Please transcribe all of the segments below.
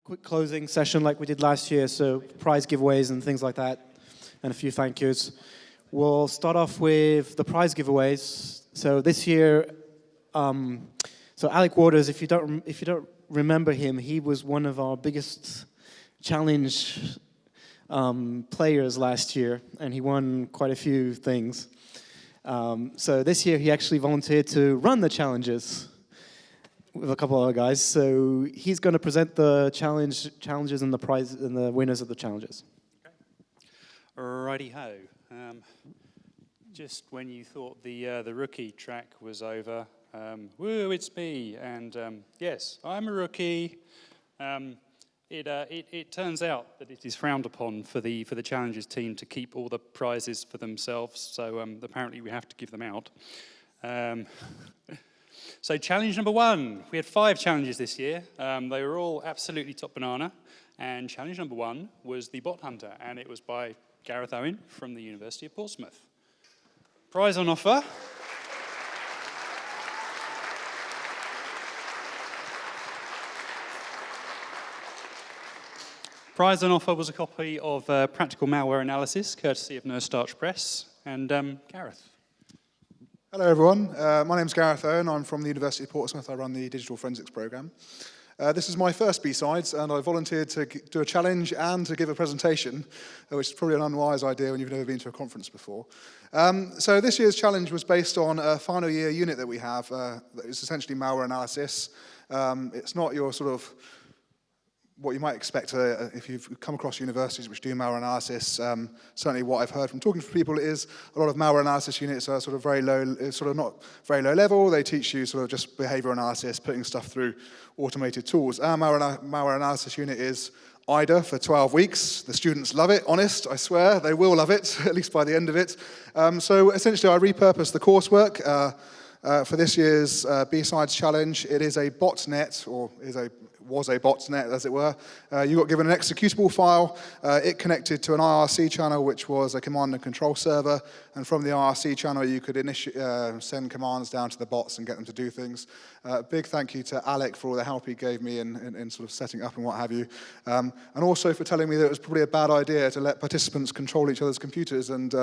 quick closing session like we did last year, so prize giveaways and things like that, and a few thank yous. We'll start off with the prize giveaways. So this year, so Alec Waters, if you don't remember him, he was one of our biggest challenge players last year, and he won quite a few things. So this year he actually volunteered to run the challenges with a couple of other guys. So he's going to present the challenges and the prize and the winners of the challenges. Okay. Righty ho. Just when you thought the rookie track was over, woo, it's me, and yes, I'm a rookie. It turns out that it is frowned upon for the challenges team to keep all the prizes for themselves. So apparently we have to give them out. So challenge number 1, we had 5 challenges this year. They were all absolutely top banana. And challenge number 1 was the Bot Hunter, and it was by Gareth Owen from the University of Portsmouth. Prize on offer. Prize on offer was a copy of Practical Malware Analysis, courtesy of Nurse Starch Press. And Gareth. Hello everyone, my name's Gareth Owen, I'm from the University of Portsmouth, I run the Digital Forensics programme. This is my first B-Sides, and I volunteered to do a challenge and to give a presentation, which is probably an unwise idea when you've never been to a conference before. So this year's challenge was based on a final year unit that we have, that is essentially malware analysis. It's not your sort of what you might expect if you've come across universities which do malware analysis. Certainly what I've heard from talking to people is a lot of malware analysis units are sort of very low, sort of not very low level. They teach you sort of just behavior analysis, putting stuff through automated tools. Our malware analysis unit is IDA for 12 weeks. The students love it, honest, I swear. They will love it, at least by the end of it. So essentially I repurposed the coursework for this year's B-Sides challenge. It is a botnet, or was a botnet, as it were. You got given an executable file. It connected to an IRC channel, which was a command and control server. And from the IRC channel, you could send commands down to the bots and get them to do things. Big thank you to Alec for all the help he gave me in sort of setting up and what have you. And also for telling me that it was probably a bad idea to let participants control each other's computers and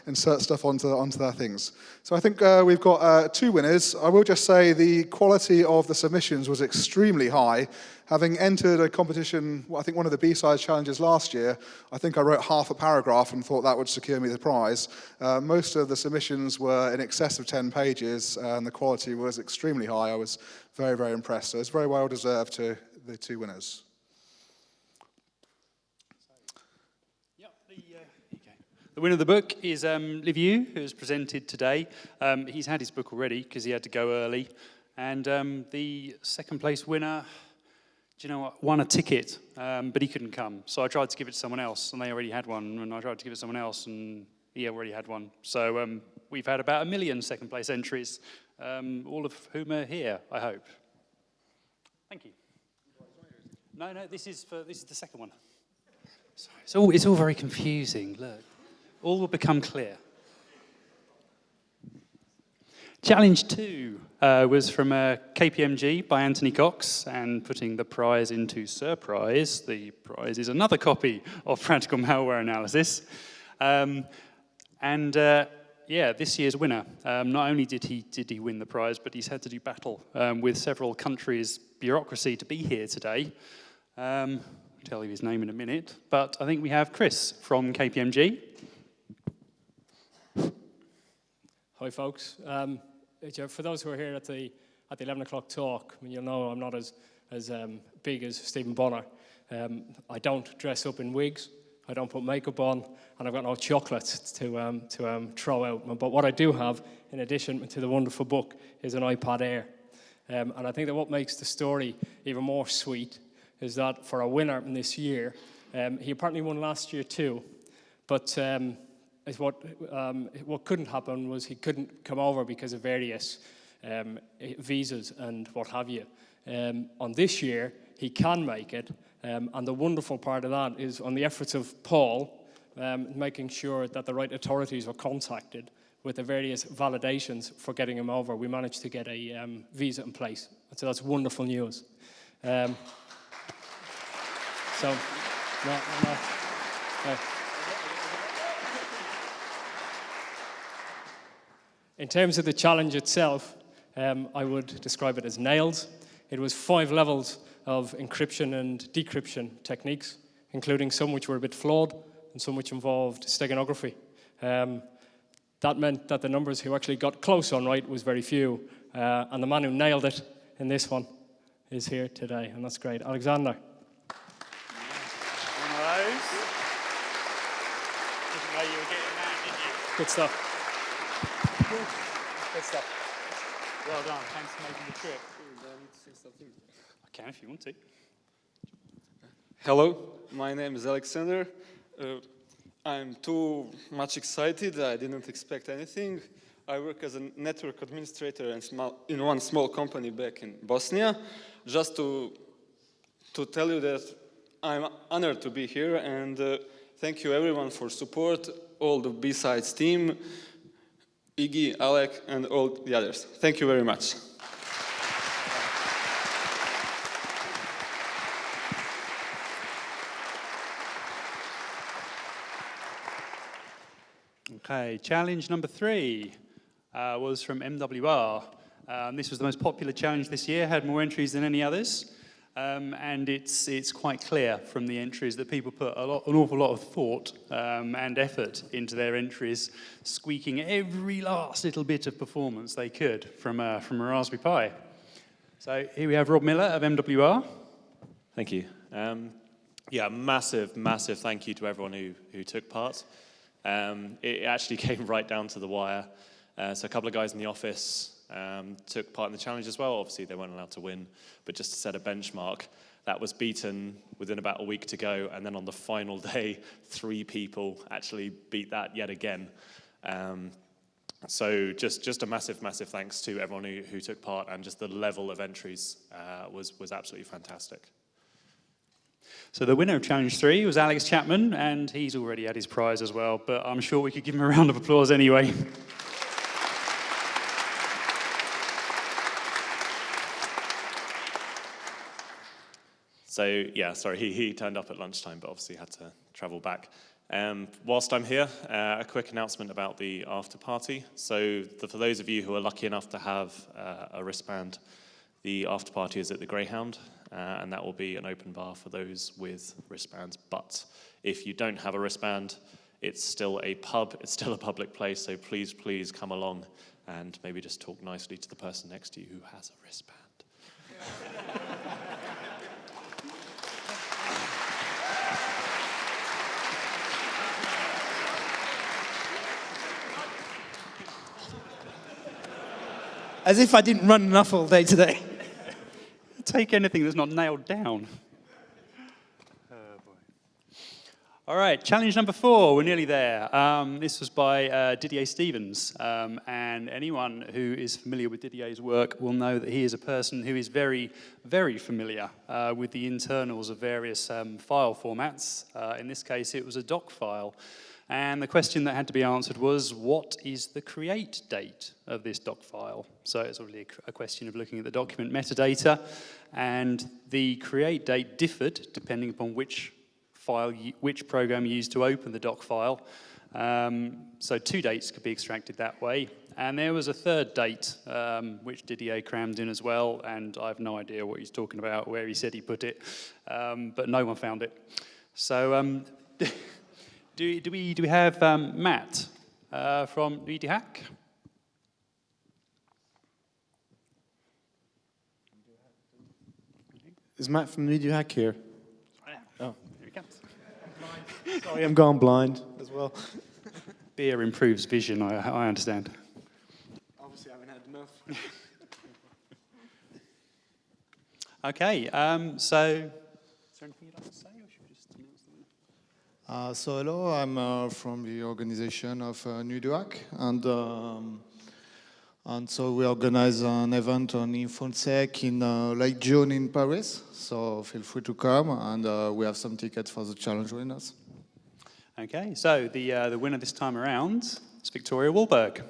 insert stuff onto their things. So I think we've got 2 winners. I will just say the quality of the submissions was extremely high. Having entered a competition, I think one of the B-Sides challenges last year, I think I wrote half a paragraph and thought that would secure me the prize. Most of the submissions were in excess of 10 pages, and the quality was extremely high. I was very, very impressed. So it's very well deserved to the 2 winners. The winner of the book is Liv Yu, who's presented today. He's had his book already because he had to go early. And the second place winner, do you know what, won a ticket, but he couldn't come. So I tried to give it to someone else, and they already had one. And I tried to give it to someone else, and he already had one. So we've had about 1 million second place entries, all of whom are here, I hope. Thank you. No, this is the second one. Sorry. It's all very confusing, look. All will become clear. Challenge 2 was from KPMG by Anthony Cox, and putting the prize into surprise, the prize is another copy of Practical Malware Analysis. Yeah, this year's winner, not only did he win the prize, but he's had to do battle with several countries' bureaucracy to be here today. I'll tell you his name in a minute, but I think we have Chris from KPMG. Hi, folks. For those who are here at the 11 o'clock talk, you'll know I'm not as big as Stephen Bonner. I don't dress up in wigs. I don't put makeup on, and I've got no chocolates to throw out. But what I do have, in addition to the wonderful book, is an iPad Air. And I think that what makes the story even more sweet is that for a winner in this year, he apparently won last year too, but what couldn't happen was he couldn't come over because of various visas and what have you. On this year, he can make it, and the wonderful part of that is on the efforts of Paul, making sure that the right authorities were contacted with the various validations for getting him over. We managed to get a visa in place, so that's wonderful news. So, no. In terms of the challenge itself, I would describe it as nails. It was 5 levels of encryption and decryption techniques, including some which were a bit flawed and some which involved steganography. That meant that the numbers who actually got close on right was very few, and the man who nailed it in this one is here today, and that's great. Alexander. One of those. Didn't know you were getting that, did you? Good stuff. Good stuff. Well done. Thanks for making the trip. I can if you want to. Hello, my name is Alexander. I'm too much excited. I didn't expect anything. I work as a network administrator in one small company back in Bosnia. Just to tell you that I'm honored to be here, and thank you everyone for support, all the B-Sides team, Iggy, Alec, and all the others. Thank you very much. Okay, challenge number 3 was from MWR. This was the most popular challenge this year, had more entries than any others. And it's quite clear from the entries that people put an awful lot of thought and effort into their entries, squeaking every last little bit of performance they could from a Raspberry Pi. So here we have Rob Miller of MWR. Thank you. Yeah, massive thank you to everyone who took part. It actually came right down to the wire. So a couple of guys in the office took part in the challenge as well. Obviously, they weren't allowed to win, but just to set a benchmark, that was beaten within about a week to go. And then on the final day, 3 people actually beat that yet again. So just a massive thanks to everyone who took part, and just the level of entries was absolutely fantastic. So the winner of Challenge 3 was Alex Chapman, and he's already had his prize as well, but I'm sure we could give him a round of applause anyway. So yeah, sorry, he turned up at lunchtime, but obviously had to travel back. Whilst I'm here, a quick announcement about the after party. So for those of you who are lucky enough to have a wristband, the after party is at the Greyhound, and that will be an open bar for those with wristbands. But if you don't have a wristband, it's still a pub, it's still a public place, so please come along and maybe just talk nicely to the person next to you who has a wristband. As if I didn't run enough all day today. Take anything that's not nailed down. Oh, boy. All right, challenge number 4, we're nearly there. This was by Didier Stevens, and anyone who is familiar with Didier's work will know that he is a person who is very familiar with the internals of various file formats. In this case, it was a doc file. And the question that had to be answered was, what is the create date of this doc file? So it's obviously a question of looking at the document metadata, and the create date differed depending upon which program you used to open the doc file. So 2 dates could be extracted that way. And there was a 3rd date, which Didier crammed in as well, and I have no idea what he's talking about, where he said he put it, but no one found it. So do we have Matt from EDHack? Is Matt from EDHack here? Oh, here he comes. Sorry, I'm gone blind as well. Beer improves vision, I understand. Obviously, I haven't had enough. Okay, so is there anything you'd like to say, or should we just announce the winner? So hello, I'm from the organization of NUDUAC, and so we organize an event on InfoSec in late June in Paris. So feel free to come, and we have some tickets for the challenge winners. Okay, so the winner this time around is Victoria Wahlberg.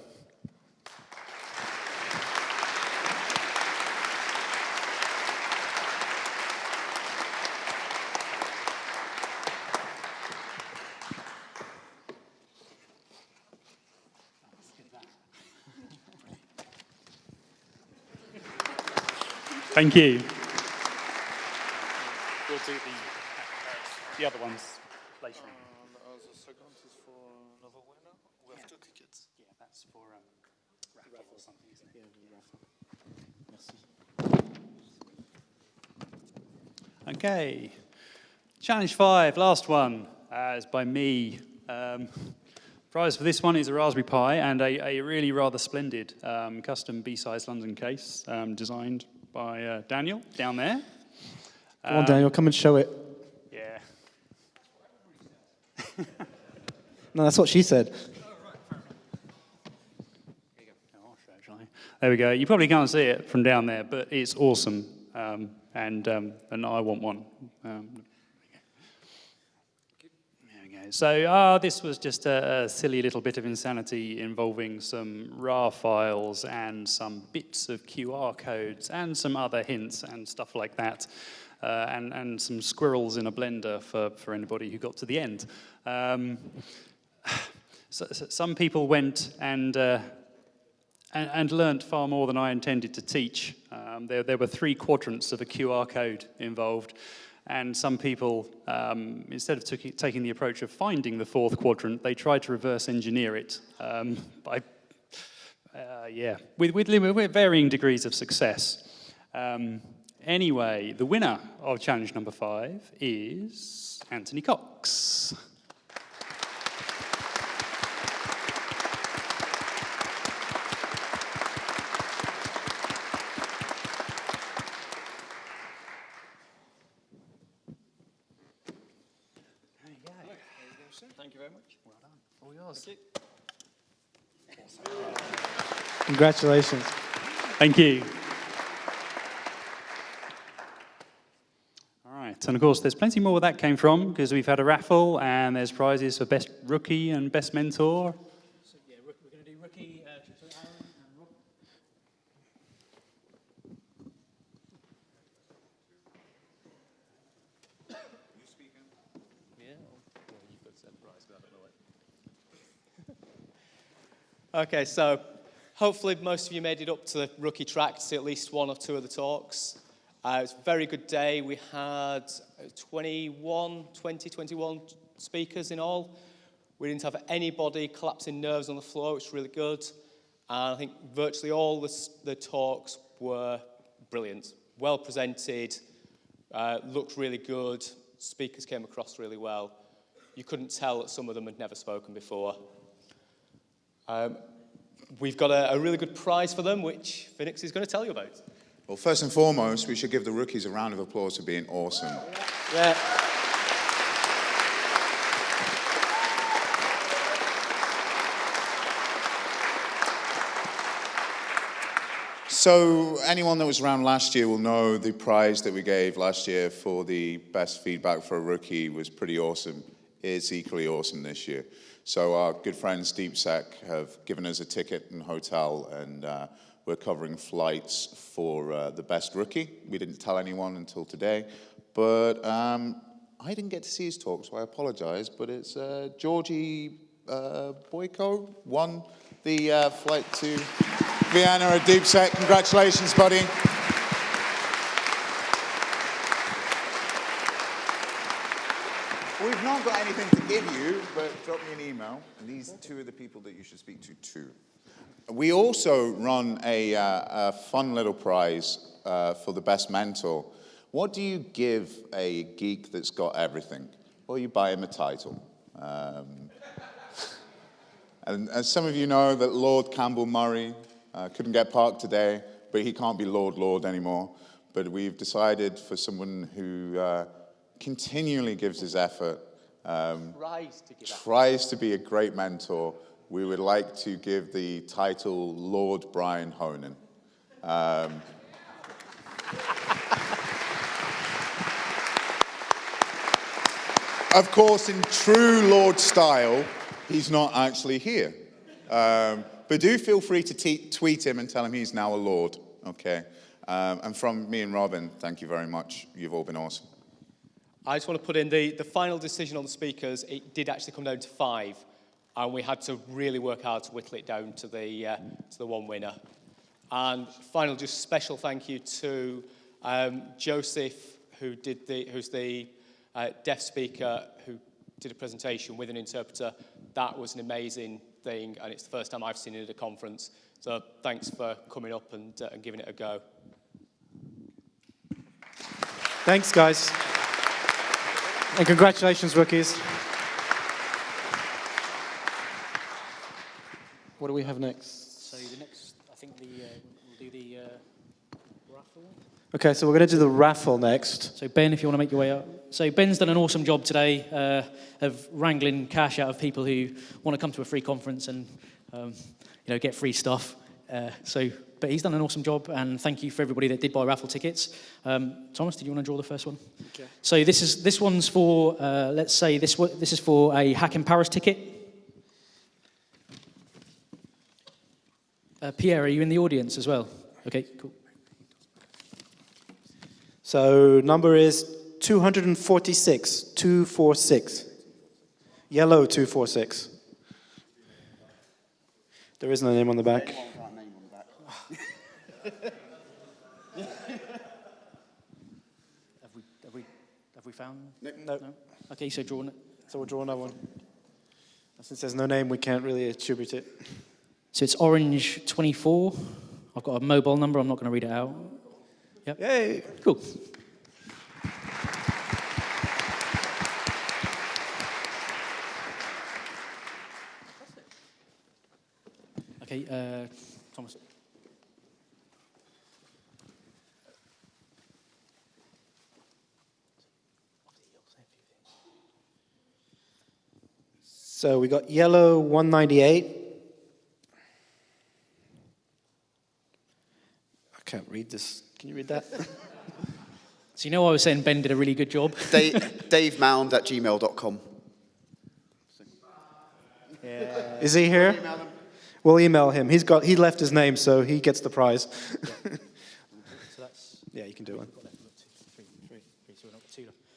Thank you. We'll do the other ones later on. The second is for another winner. We have 2 tickets. Yeah, that's for raffle or something, isn't it? Merci. Okay. Challenge 5, last one, is by me. Prize for this one is a Raspberry Pi and a really rather splendid custom BSidesLondon case designed by Daniel down there. Come on, Daniel, come and show it. Yeah. No, that's what she said. There we go. You probably can't see it from down there, but it's awesome, and I want one. There we go. So this was just a silly little bit of insanity involving some RAR files and some bits of QR codes and some other hints and stuff like that, and some squirrels in a blender for anybody who got to the end. So some people went and learnt far more than I intended to teach. There were 3 quadrants of a QR code involved, and some people, instead of taking the approach of finding the 4th quadrant, they tried to reverse engineer it with varying degrees of success. Anyway, the winner of challenge number 5 is Anthony Cox. Thank you very much. Well done. All yours. Congratulations. Thank you. All right, and of course, there's plenty more where that came from, because we've had a raffle, and there's prizes for best rookie and best mentor. So yeah, we're going to do rookie, Aaron and Rob. Okay, so hopefully most of you made it up to the rookie track to see at least 1 or 2 of the talks. It was a very good day. We had 21 speakers in all. We didn't have anybody collapsing nerves on the floor, which was really good. And I think virtually all the talks were brilliant. Well presented, looked really good, speakers came across really well. You couldn't tell that some of them had never spoken before. We've got a really good prize for them, which Phoenix is going to tell you about. Well, first and foremost, we should give the rookies a round of applause for being awesome. Yeah. So anyone that was around last year will know the prize that we gave last year for the best feedback for a rookie was pretty awesome. It's equally awesome this year. So our good friends DeepSec have given us a ticket and hotel, and we're covering flights for the best rookie. We didn't tell anyone until today, but I didn't get to see his talk, so I apologize, but it's Georgie Boyko won the flight to Vienna at DeepSec. Congratulations, buddy. We've not got anything to give you, but drop me an email, and these 2 are the people that you should speak to too. We also run a fun little prize for the best mentor. What do you give a geek that's got everything? Well, you buy him a title. And as some of you know, that Lord Campbell Murray couldn't get parked today, but he can't be Lord anymore. But we've decided for someone who continually gives his effort, tries to be a great mentor, we would like to give the title Lord Brian Honan. Of course, in true Lord style, he's not actually here. But do feel free to tweet him and tell him he's now a Lord, okay? And from me and Robin, thank you very much. You've all been awesome. I just want to put in the final decision on the speakers. It did actually come down to 5, and we had to really work hard to whittle it down to the 1 winner. And final, just special thank you to Joseph, who's the deaf speaker who did a presentation with an interpreter, that was an amazing thing, and it's the first time I've seen it at a conference. So thanks for coming up and giving it a go. Thanks, guys. And congratulations, rookies. What do we have next? So the next, I think we'll do the raffle. Okay, so we're going to do the raffle next. So Ben, if you want to make your way up. So Ben's done an awesome job today of wrangling cash out of people who want to come to a free conference and get free stuff. But he's done an awesome job, and thank you for everybody that did buy raffle tickets. Thomas, did you want to draw the first one? Okay. So this one's for let's say this is for a Hack in Paris ticket. Pierre, are you in the audience as well? Okay, cool. So number is 246, 246. Yellow 246. There is no name on the back. Have we found? No. Okay, so draw it. So we'll draw another one. Since there's no name, we can't really attribute it. So it's orange 24. I've got a mobile number. I'm not going to read it out. Yep. Yay! Cool. Okay, Thomas. So we got yellow 198. I can't read this. Can you read that? So I was saying Ben did a really good job. DaveMound@gmail.com. Yeah. Is he here? We'll email him. He left his name, so he gets the prize. Yeah, you can do one.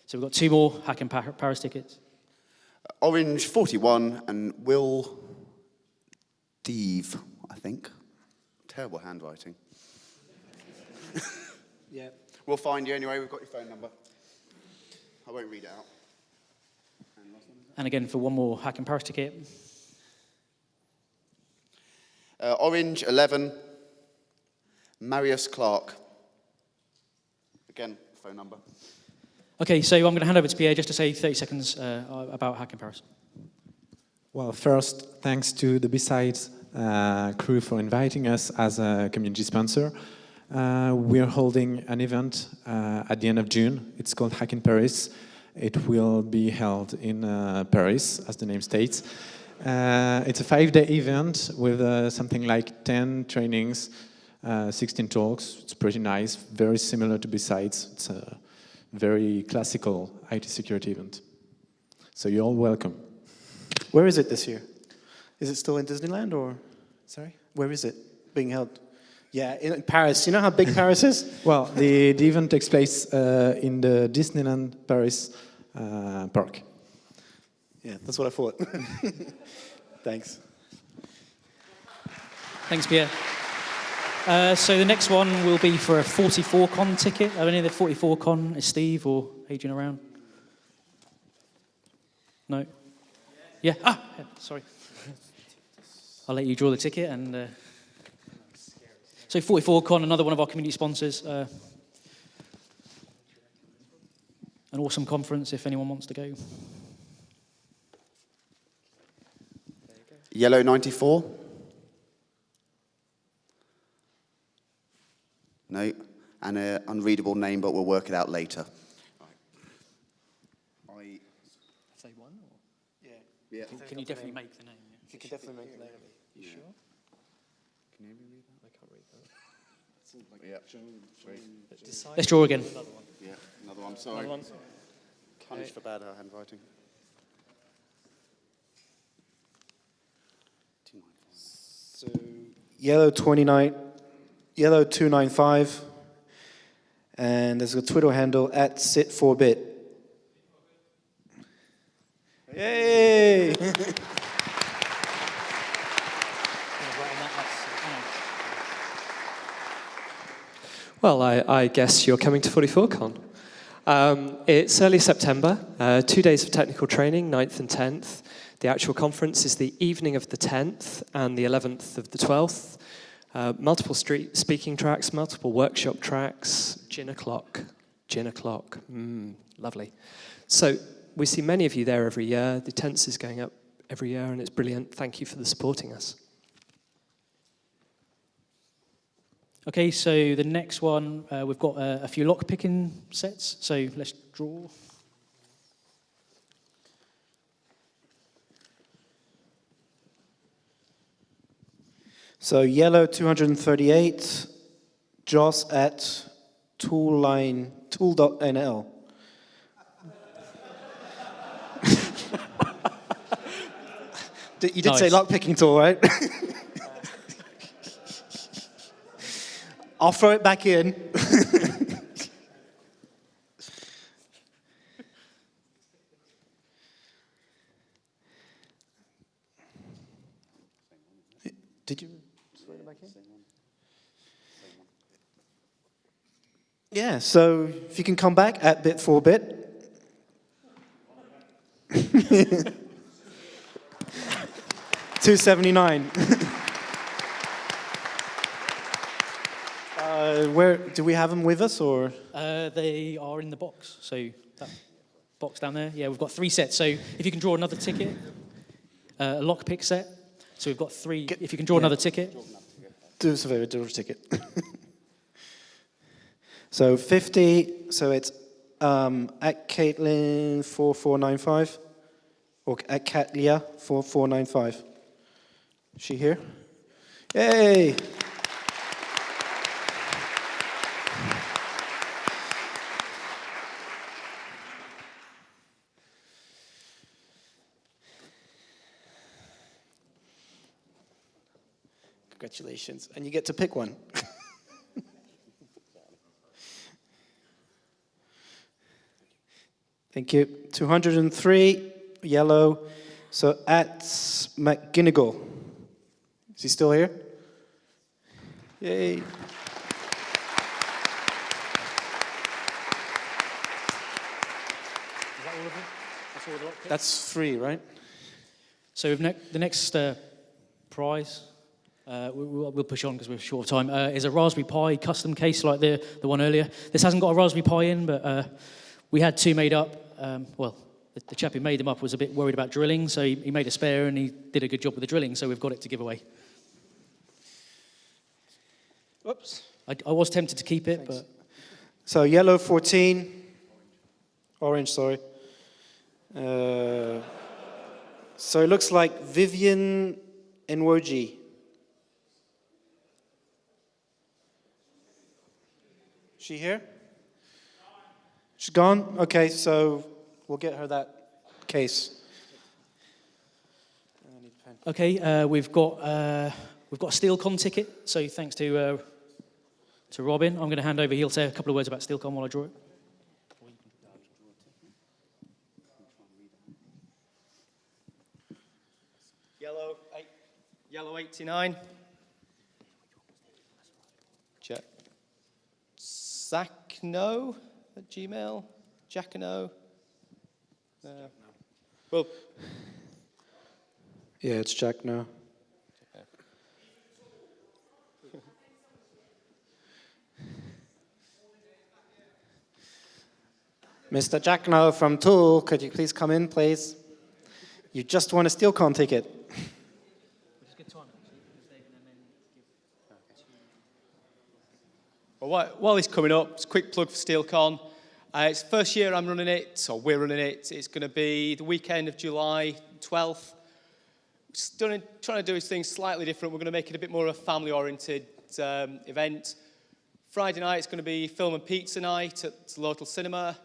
So we've got two more Hack in Paris tickets. Orange 41 and Will Deeve, I think. Terrible handwriting. Yeah. We'll find you anyway. We've got your phone number. I won't read it out. And again, for one more Hack in Paris ticket. Orange 11, Marius Clark. Again, phone number. Okay, so I'm going to hand over to Pierre just to say 30 seconds about Hack in Paris. Well, first, thanks to the BSides crew for inviting us as a community sponsor. We're holding an event at the end of June. It's called Hack in Paris. It will be held in Paris, as the name states. It's a 5-day event with something like 10 trainings, 16 talks. It's pretty nice, very similar to BSides. It's a very classical IT security event. So you're all welcome. Where is it this year? Is it still in Disneyland or? Sorry? Where is it being held? Yeah, in Paris. You know how big Paris is? Well, the event takes place in the Disneyland Paris park. Yeah, that's what I thought. Thanks. Thanks, Pierre. So the next one will be for a 44Con ticket. Are any of the 44Con? Is Steve or Adrian around? No? Yeah? Yeah, sorry. I'll let you draw the ticket. And so 44Con, another one of our community sponsors. An awesome conference if anyone wants to go. Yellow 94. No, and an unreadable name, but we'll work it out later. Say one? Or? Yeah. Can you definitely make the name? Yeah? You can definitely make the name. You sure? Can you read that? I can't read that. Yeah. Let's draw again. Yeah, another one, sorry. Another one. Punished for bad handwriting. So yellow 29, yellow 295, and there's a Twitter handle at sit4bit. Yay! Well, I guess you're coming to 44Con. It's early September, 2 days of technical training, 9th and 10th. The actual conference is the evening of the 10th and the 11th of the 12th. Multiple street speaking tracks, multiple workshop tracks, gin o'clock, lovely. So we see many of you there every year. The attendance is going up every year and it's brilliant. Thank you for the supporting us. Okay, so the next one, we've got a few lock-picking sets, so let's draw. So yellow 238, Joss at tool.nl. You did say lock-picking tool, right? I'll throw it back in. Did you throw it back in? Yeah, so if you can come back at bit for bit. 279. Where do we have them with us, or? They are in the box. So that box down there. Yeah, we've got 3 sets. So if you can draw another ticket, a lockpick set. So we've got 3. If you can draw another ticket. Do us a favor, draw a ticket. So 50. So it's at Caitlin 4495, or at Katlia 4495. Is she here? Yay! Congratulations. And you get to pick one. Thank you. 203, yellow. So at McGinnigal. Is he still here? Yay. That's 3, right? So the next prize, we'll push on because we're short of time, is a Raspberry Pi custom case like the one earlier. This hasn't got a Raspberry Pi in, but we had 2 made up. Well, the chap who made them up was a bit worried about drilling, so he made a spare and he did a good job with the drilling, so we've got it to give away. Whoops. I was tempted to keep it, but... So yellow 14, orange, sorry. So it looks like Vivian Nwoji. She here? She's gone? Okay, so we'll get her that case. Okay, we've got a SteelCon ticket, so thanks to Robin. I'm going to hand over. He'll say a couple of words about SteelCon while I draw it. Yellow 89. Check. Zachno at Gmail. Jackano. Well. Yeah, it's Jack now. Mr. Jackno from Tool, could you please come in, please? You just won a SteelCon ticket. Well, while he's coming up, it's a quick plug for SteelCon. It's the first year I'm running it, or we're running it. It's going to be the weekend of July 12th. Trying to do things slightly different. We're going to make it a bit more of a family-oriented event. Friday night it's going to be film and pizza night at the local cinema.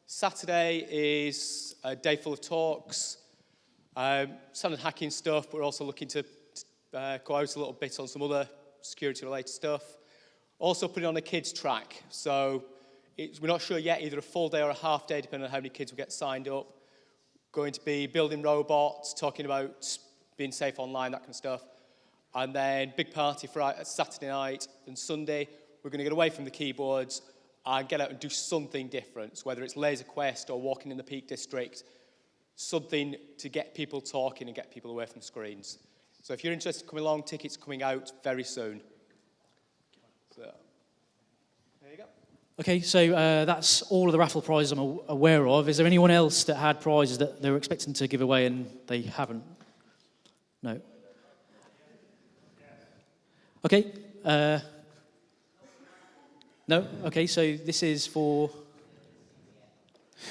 Saturday is a day full of talks, standard hacking stuff. We're also looking to go out a little bit on some other security-related stuff. Also putting on a kids track. So we're not sure yet, either a full day or a half day, depending on how many kids will get signed up. Going to be building robots, talking about being safe online, that kind of stuff. And then big party Friday, Saturday night and Sunday. we're going to get away from the keyboards and get out and do something different. So whether it's Laser Quest or walking in the Peak District, something to get people talking and get people away from screens. So if you're interested in coming along, tickets coming out very soon. So, there you go. Okay, so that's all of the raffle prizes I'm aware of. Is there anyone else that had prizes that they were expecting to give away and they haven't? No. Okay. No? Okay, so this is for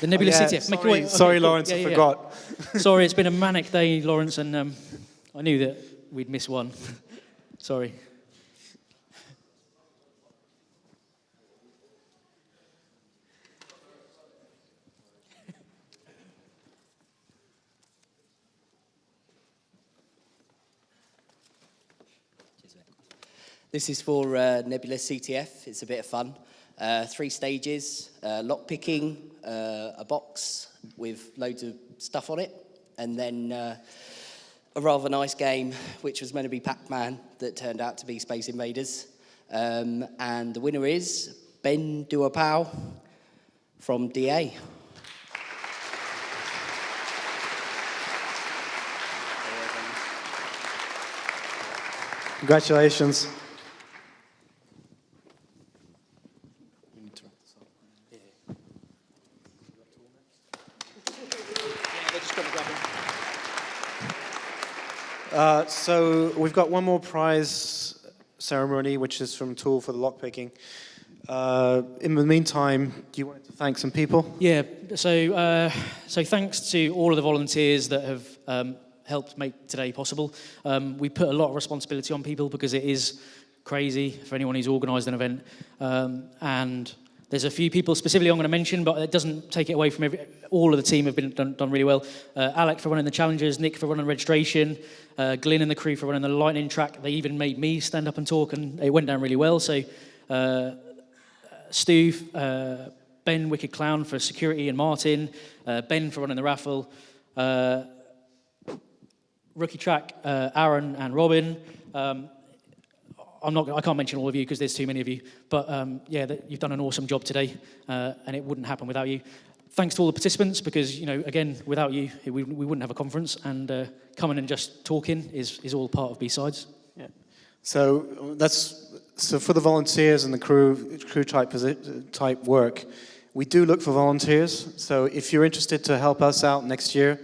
the Nebula CTF. Sorry, Lawrence, I forgot. Sorry, it's been a manic day, Lawrence, and I knew that we'd miss one. Sorry. This is for Nebula CTF. It's a bit of fun. 3 stages, lock picking, a box with loads of stuff on it, and then a rather nice game, which was meant to be Pac-Man, that turned out to be Space Invaders. And the winner is Ben Duapau from DA. Congratulations. So we've got one more prize ceremony, which is from Tool for the lockpicking. In the meantime, do you want to thank some people? Yeah, so thanks to all of the volunteers that have helped make today possible. We put a lot of responsibility on people because it is crazy for anyone who's organised an event. And there's a few people specifically I'm going to mention, but it doesn't take it away from all of the team have been done really well. Alec for running the challenges, Nick for running registration, Glyn and the crew for running the lightning track. They even made me stand up and talk, and it went down really well. So Stu, Ben Wicked Clown for security, and Martin, Ben for running the raffle, Rookie Track, Aaron and Robin. I can't mention all of you because there's too many of you, but yeah, you've done an awesome job today, and it wouldn't happen without you. Thanks to all the participants, because again, without you, we wouldn't have a conference, and coming and just talking is all part of B-Sides. Yeah. So for the volunteers and the crew type work, we do look for volunteers. So if you're interested to help us out next year,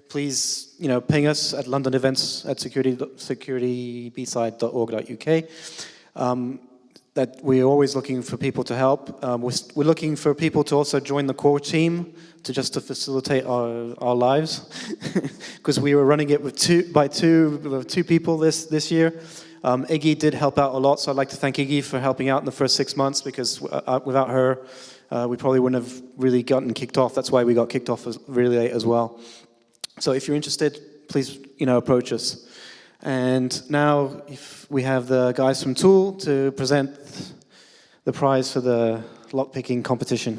please, ping us at London events at securitybside.org.uk. That we're always looking for people to help. We're looking for people to also join the core team to facilitate our lives, because we were running it with two people this year. Iggy did help out a lot, so I'd like to thank Iggy for helping out in the first 6 months, because without her, we probably wouldn't have really gotten kicked off. That's why we got kicked off really late as well. So if you're interested, please, approach us. And now, if we have the guys from Tool to present the prize for the lockpicking competition.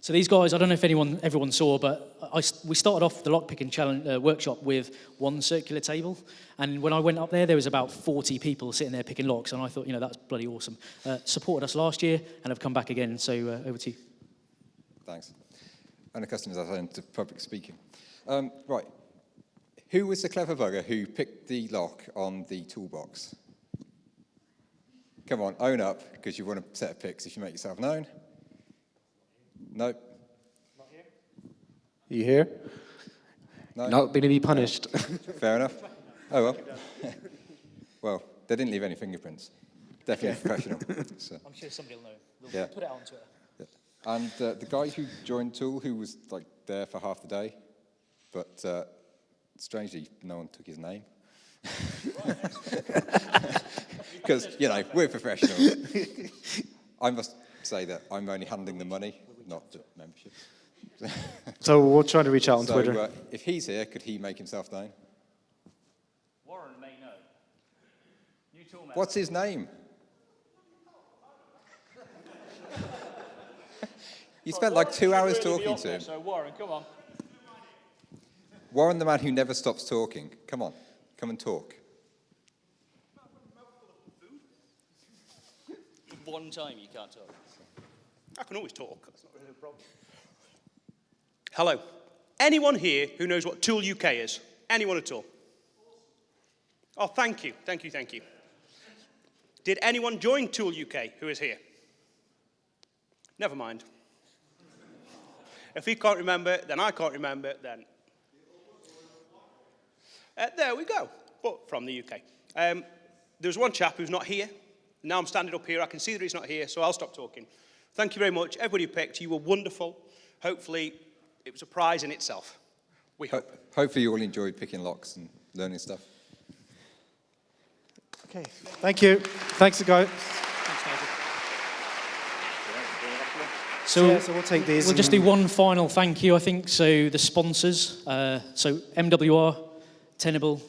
So these guys, I don't know if everyone saw, but we started off the lockpicking challenge workshop with one circular table, and when I went up there was about 40 people sitting there picking locks, and I thought, that's bloody awesome. Supported us last year and have come back again. So over to you. Thanks. Unaccustomed as I am to public speaking. Right. Who was the clever bugger who picked the lock on the toolbox? Come on, own up, because you want a set of picks if you make yourself known. No. Not here. You here? No. Not going to be punished. Fair enough. Oh well. Well, they didn't leave any fingerprints. Definitely professional. So. I'm sure somebody will know. Yeah. Put it on Twitter. Yeah. And the guy who joined Tool, who was there for half the day, but strangely, no one took his name. Because, we're professionals. I must say that I'm only handling the money, not the membership. So we'll try to reach out on Twitter. If he's here, could he make himself known? Warren may know. You tool member. What's his name? You spent 2 hours talking to him. So Warren, come on. Warren, the man who never stops talking. Come on, come and talk. one time you can't talk. I can always talk. That's not really a problem. Hello. Anyone here who knows what Tool UK is? Anyone at all? Oh, thank you. Thank you, thank you. Did anyone join Tool UK who is here? Never mind. If he can't remember, then I can't remember, then... there we go, but from the UK. There's one chap who's not here. Now I'm standing up here, I can see that he's not here, so I'll stop talking. Thank you very much. Everybody who picked, you were wonderful. Hopefully, it was a prize in itself. We hope. Hopefully you all enjoyed picking locks and learning stuff. Okay, thank you. Thanks, guys. So, so we'll take these. We'll just do one final thank you, I think. So the sponsors, so MWR, Tenable,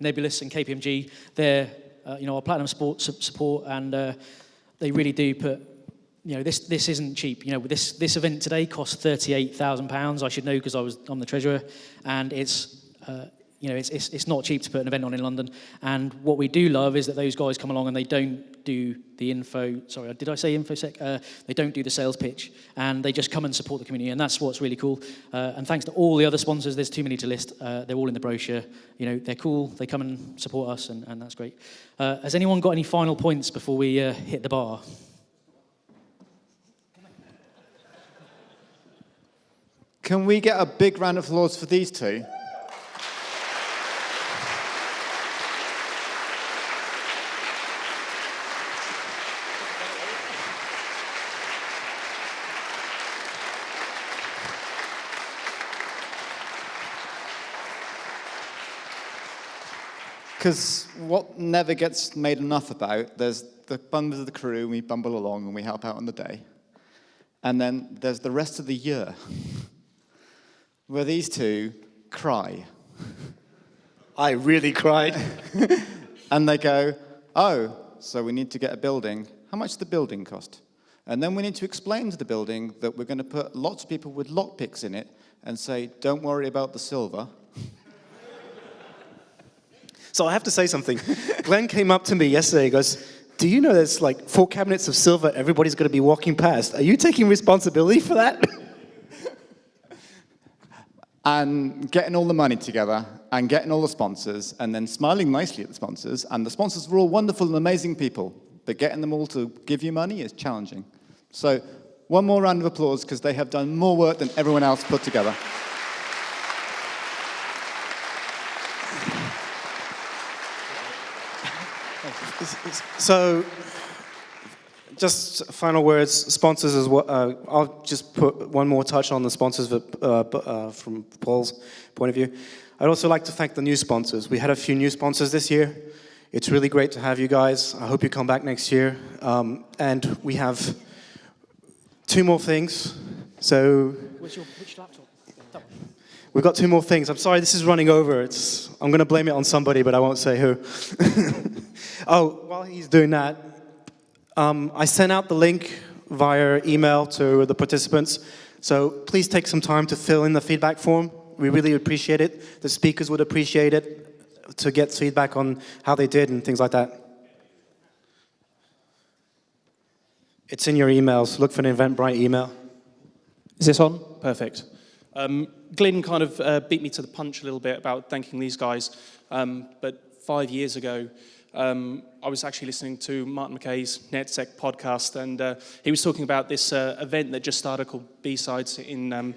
Nebulous, and KPMG, they're our platinum support, and they really do put. This isn't cheap. This event today cost £38,000. I should know because I'm the treasurer, and it's not cheap to put an event on in London. And what we do love is that those guys come along and they don't do the info. Sorry, did I say infosec? They don't do the sales pitch, and they just come and support the community, and that's what's really cool. And thanks to all the other sponsors, there's too many to list. They're all in the brochure. They're cool. They come and support us, and that's great. Has anyone got any final points before we hit the bar? Can we get a big round of applause for these two? Because what never gets made enough about, there's the members of the crew, and we bumble along and we help out on the day. And then there's the rest of the year, where these two cry. I really cried. And they go, oh, so we need to get a building. How much does the building cost? And then we need to explain to the building that we're going to put lots of people with lockpicks in it and say, don't worry about the silver. So I have to say something. Glenn came up to me yesterday, he goes, do you know there's like 4 cabinets of silver everybody's going to be walking past? Are you taking responsibility for that? And getting all the money together, and getting all the sponsors, and then smiling nicely at the sponsors, and the sponsors were all wonderful and amazing people, but getting them all to give you money is challenging. So one more round of applause, because they have done more work than everyone else put together. So, just final words, sponsors as well. I'll just put one more touch on the sponsors from Paul's point of view. I'd also like to thank the new sponsors. We had a few new sponsors this year. It's really great to have you guys. I hope you come back next year. And we have 2 more things. So, Which laptop? we've got 2 more things. I'm sorry, this is running over. I'm going to blame it on somebody, but I won't say who. Oh, while he's doing that, I sent out the link via email to the participants. So please take some time to fill in the feedback form. We really appreciate it. The speakers would appreciate it to get feedback on how they did and things like that. It's in your emails. Look for an Eventbrite email. Is this on? Perfect. Glyn kind of beat me to the punch a little bit about thanking these guys, but 5 years ago, I was actually listening to Martin McKay's NetSec podcast, and he was talking about this event that just started called B-Sides in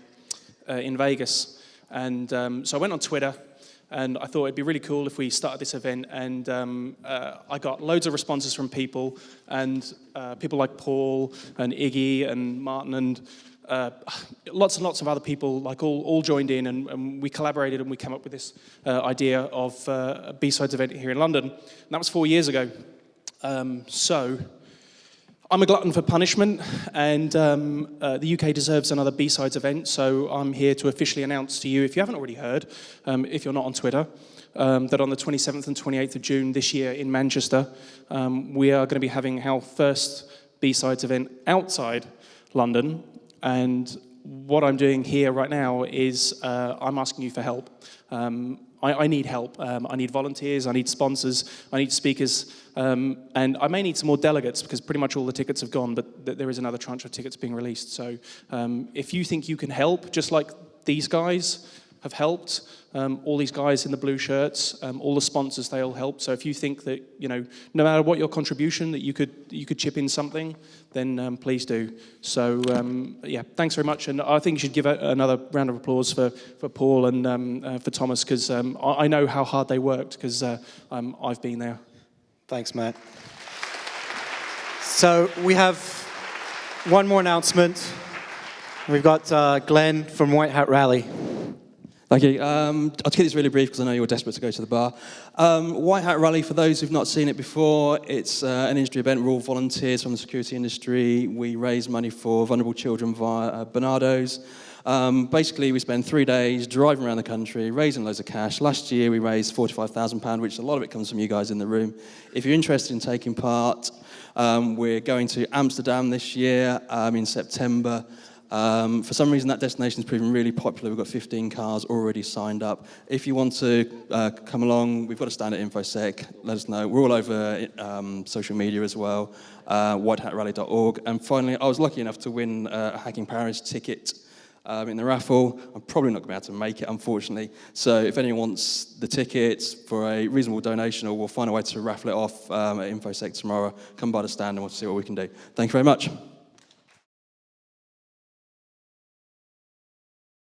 Vegas. And so I went on Twitter, and I thought it'd be really cool if we started this event. And I got loads of responses from people, and people like Paul and Iggy and Martin and lots and lots of other people like all joined in, and we collaborated, and we came up with this idea of a B-Sides event here in London. And that was 4 years ago. So I'm a glutton for punishment, and the UK deserves another B-Sides event, so I'm here to officially announce to you, if you haven't already heard, if you're not on Twitter, that on the 27th and 28th of June this year in Manchester, we are going to be having our first B-Sides event outside London. And what I'm doing here right now is I'm asking you for help. I need help. I need volunteers, I need sponsors, I need speakers, and I may need some more delegates because pretty much all the tickets have gone, but there is another tranche of tickets being released. So if you think you can help, just like these guys have helped, all these guys in the blue shirts, all the sponsors, they all help. So if you think that, no matter what your contribution, that you could chip in something, then please do. So yeah, thanks very much. And I think you should give another round of applause for Paul and for Thomas, because I know how hard they worked, because I've been there. Thanks, Matt. So we have one more announcement. We've got Glenn from White Hat Rally. Thank you. I'll keep this really brief because I know you're desperate to go to the bar. White Hat Rally, for those who've not seen it before, it's an industry event. We're all volunteers from the security industry. We raise money for vulnerable children via Bernardo's. Basically, we spend 3 days driving around the country, raising loads of cash. Last year, we raised £45,000, which a lot of it comes from you guys in the room. If you're interested in taking part, we're going to Amsterdam this year in September. For some reason, that destination has proven really popular. We've got 15 cars already signed up. If you want to come along, we've got a stand at InfoSec. Let us know. We're all over social media as well, whitehatrally.org. And finally, I was lucky enough to win a Hacking Paris ticket in the raffle. I'm probably not going to be able to make it, unfortunately. So if anyone wants the tickets for a reasonable donation, or we'll find a way to raffle it off at InfoSec tomorrow, come by the stand and we'll see what we can do. Thank you very much.